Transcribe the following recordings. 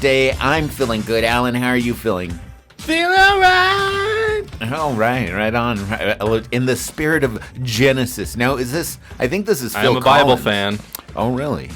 Day, I'm feeling good. Alan, how are you feeling? Feeling alright. All right, right on. In the spirit of Genesis. Now, is this? I think this is Phil Collins. I'm a Bible fan. Oh, really?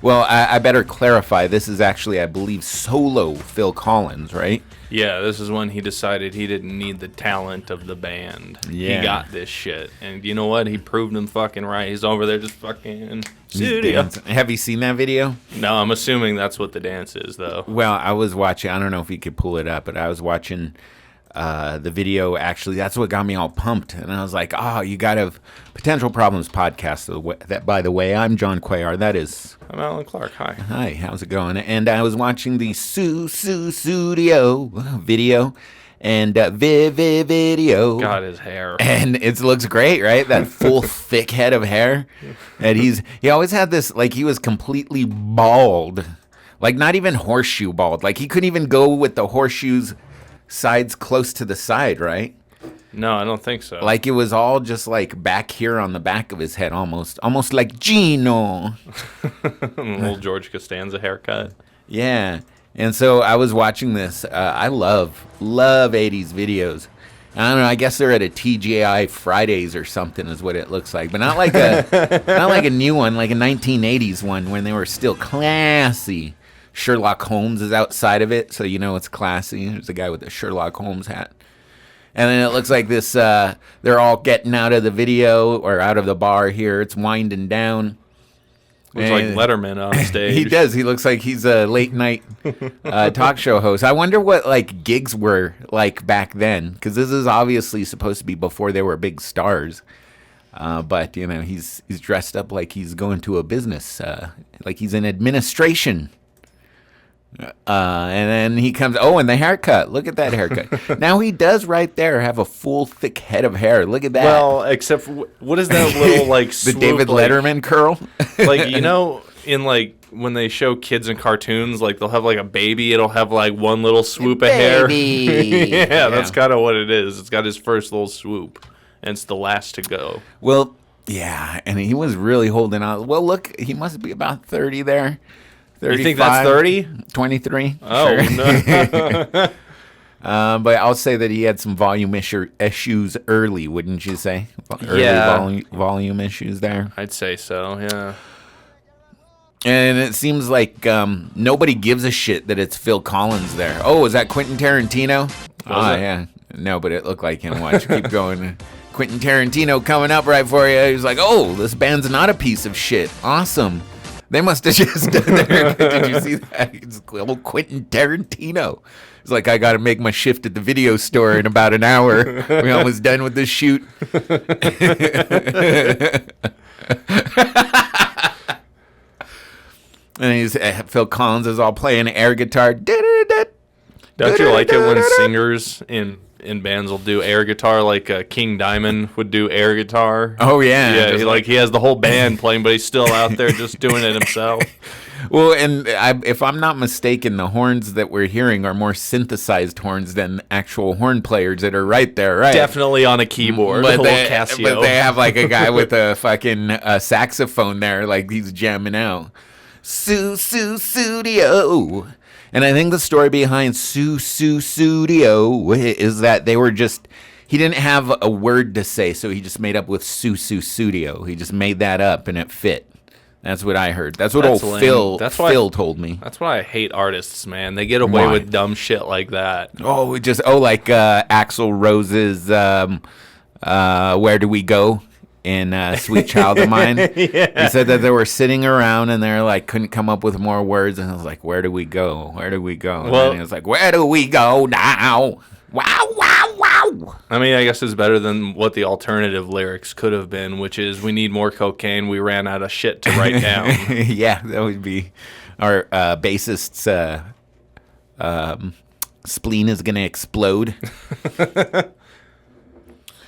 Well, I better clarify. This is actually, I believe, solo Phil Collins, right? Yeah, this is when he decided he didn't need the talent of the band. Yeah. He got this shit. And you know what? He proved him fucking right. He's over there just fucking studio. Have you seen that video? No, I'm assuming that's what the dance is, though. Well, I was watching, I don't know if you could pull it up, but I was watching the video. Actually, that's what got me all pumped. And I was like, oh, you got to Potential Problems podcast. That, by the way, I'm John Cuellar. That is... I'm Alan Clark. Hi. Hi, how's it going? And I was watching the Sussudio video and video. God, his hair. And it looks great, right? That full, thick head of hair. And he always had this, like, he was completely bald. Like, not even horseshoe bald. Like, he couldn't even go with the horseshoes sides close to the side, right? No, I don't think so. Like, it was all just, like, back here on the back of his head almost. Almost like Gino. Old George Costanza haircut. Yeah. And so I was watching this. I love 80s videos. I don't know. I guess they're at a TGI Fridays or something is what it looks like. But not like a new one, like a 1980s one when they were still classy. Sherlock Holmes is outside of it, so you know it's classy. There's a guy with a Sherlock Holmes hat. And then it looks like this, they're all getting out of the video or out of the bar here. It's winding down. Looks like Letterman on stage. He does. He looks like he's a late night talk show host. I wonder what like gigs were like back then, because this is obviously supposed to be before they were big stars. But you know, he's dressed up like he's going to a business, like he's in administration. And then he comes, and the haircut. Look at that haircut. Now he does right there have a full, thick head of hair. Look at that. Well, except for, what is that little, like, the swoop, David Letterman curl? Like, you know, in, like, when they show kids in cartoons, like, they'll have, like, a baby. It'll have, like, one little swoop of hair. Yeah, that's kind of what it is. It's got his first little swoop, and it's the last to go. Well, yeah, and he was really holding on. Well, look, he must be about 30 there. 35, you think that's 30? 23. Oh, sure. No. But I'll say that he had some volume issues early, wouldn't you say? Yeah. Volume issues there. I'd say so, yeah. And it seems like nobody gives a shit that it's Phil Collins there. Oh, is that Quentin Tarantino? Yeah. No, but it looked like him. Watch, keep going. Quentin Tarantino coming up right for you. He's like, oh, this band's not a piece of shit. Awesome. They must have just done their... Did you see that? It's old Quentin Tarantino. It's like, I got to make my shift at the video store in about an hour. We're almost done with this shoot. And he's Phil Collins is all playing air guitar. Don't you like it when singers in bands will do air guitar, like King Diamond would do air guitar? Oh, yeah. Yeah, he has the whole band playing, but he's still out there just doing it himself. Well, and if I'm not mistaken, the horns that we're hearing are more synthesized horns than actual horn players that are right there, right? Definitely on a keyboard, but Casio. But they have like a guy with a fucking saxophone there, like he's jamming out. Sussudio. And I think the story behind Sussudio is that they were just... He didn't have a word to say, so he just made up with Sussudio. He just made that up, and it fit. That's what I heard. That's what old Phil told me. That's why I hate artists, man. They get away with dumb shit like that. Oh, like Axl Rose's Where Do We Go? In Sweet Child of Mine. Yeah. He said that they were sitting around and they're like couldn't come up with more words, and I was like, where do we go? Where do we go? And then he was like, where do we go now? Wow, wow, wow. I mean, I guess it's better than what the alternative lyrics could have been, which is, we need more cocaine, we ran out of shit to write down. Yeah, that would be our bassist's spleen is going to explode.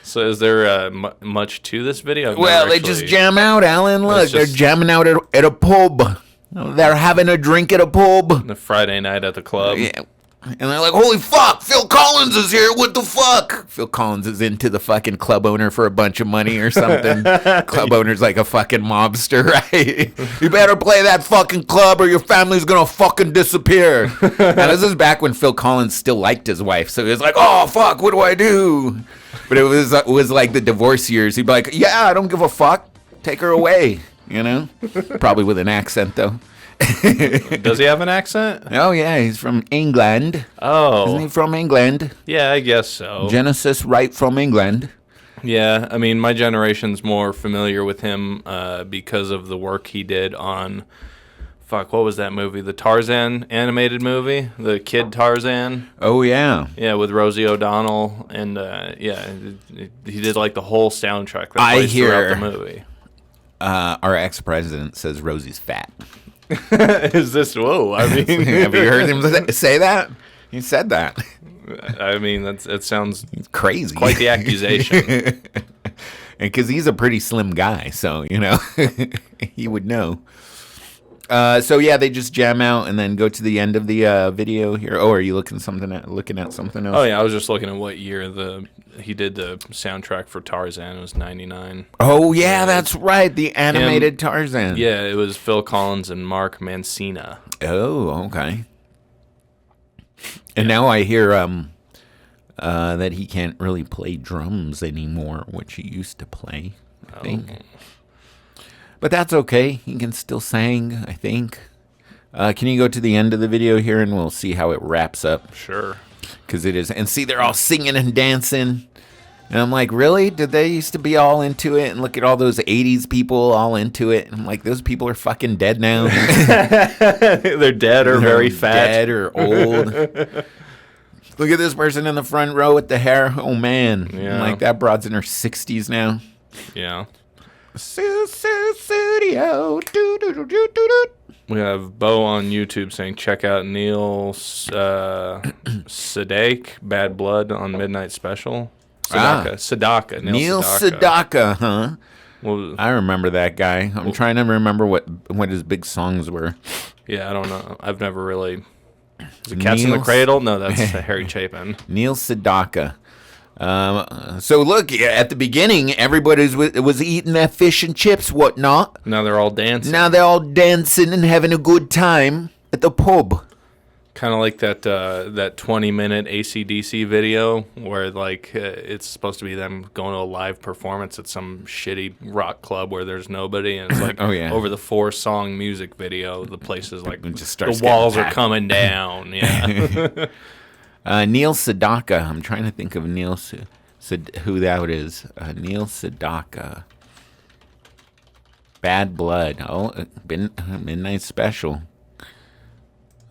So is there much to this video? Well, they just jam out, Alan. Look, they're jamming out at a pub. They're having a drink at a pub. The Friday night at the club. Yeah. And they're like, holy fuck, Phil Collins is here. What the fuck? Phil Collins is into the fucking club owner for a bunch of money or something. Club owner's like a fucking mobster, right? You better play that fucking club or your family's gonna fucking disappear. Now, this is back when Phil Collins still liked his wife. So he was like, oh, fuck, what do I do? But it was like the divorce years. He'd be like, yeah, I don't give a fuck. Take her away, you know? Probably with an accent, though. Does he have an accent? Oh, yeah, he's from England. Oh. Isn't he from England? Yeah, I guess so. Genesis right from England. Yeah, I mean, my generation's more familiar with him because of the work he did on, what was that movie? The Tarzan animated movie? The Kid Tarzan? Oh, yeah. Yeah, with Rosie O'Donnell. And, he did, like, the whole soundtrack that plays throughout the movie. Our ex-president says Rosie's fat. Is this, whoa, I mean. Have you heard him say that? He said that. I mean, it sounds crazy. Quite the accusation. Because he's a pretty slim guy, so, you know, he would know. So, yeah, they just jam out and then go to the end of the video here. Oh, are you looking at something else? Oh, yeah, I was just looking at what year he did the soundtrack for Tarzan. It was 99. Oh, yeah, that's right. The animated Tarzan. Yeah, it was Phil Collins and Mark Mancina. Oh, okay. And now I hear that he can't really play drums anymore, which he used to play, I think. But that's okay. He can still sing, I think. Can you go to the end of the video here and we'll see how it wraps up? Sure. Because it is. And see, they're all singing and dancing. And I'm like, really? Did they used to be all into it? And look at all those 80s people all into it. And I'm like, those people are fucking dead now. They're dead or very fat. Dead or old. Look at this person in the front row with the hair. Oh, man. Yeah. I'm like, that broad's in her 60s now. Yeah. Sussudio. We have Bo on YouTube saying, check out Neil Sedaka, Bad Blood on Midnight Special. Sedaka. Neil Sedaka, huh? Well, I remember that guy. I'm trying to remember what his big songs were. Yeah, I don't know. I've never really... Is it Cats in the Cradle? No, that's Harry Chapin. Neil Sedaka. So look, at the beginning, everybody was eating their fish and chips, whatnot. Now they're all dancing. Now they're all dancing and having a good time at the pub. Kind of like that 20-minute AC/DC video where like it's supposed to be them going to a live performance at some shitty rock club where there's nobody, and it's like over the 4-song music video, the place is like the walls are coming down. Yeah. Neil Sedaka. I'm trying to think of who that is. Neil Sedaka. Bad Blood. Oh, Midnight Special.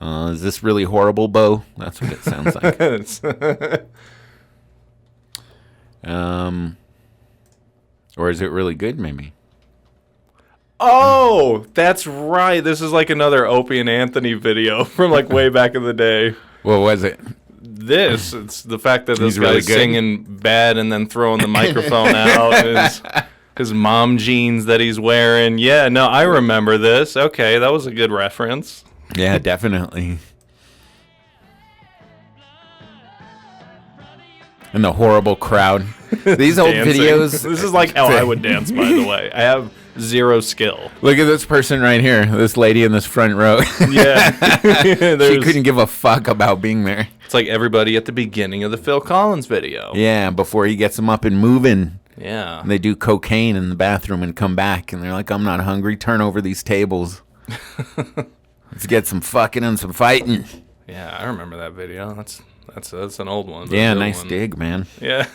Is this really horrible, Bo? That's what it sounds like. Or is it really good, maybe? Oh, that's right. This is like another Opie and Anthony video from like way back in the day. What was it? It's the fact that this really guy's singing bad and then throwing the microphone out. His mom jeans that he's wearing. Yeah, no, I remember this. Okay, that was a good reference. Yeah, definitely. And the horrible crowd. These old videos. This is like how I would dance, by the way. I have zero skill. Look at this person right here. This lady in this front row. Yeah. She couldn't give a fuck about being there. It's like everybody at the beginning of the Phil Collins video. Yeah, before he gets them up and moving. Yeah. And they do cocaine in the bathroom and come back. And they're like, I'm not hungry. Turn over these tables. Let's get some fucking and some fighting. Yeah, I remember that video. That's an old one. Yeah, nice dig, man. Yeah.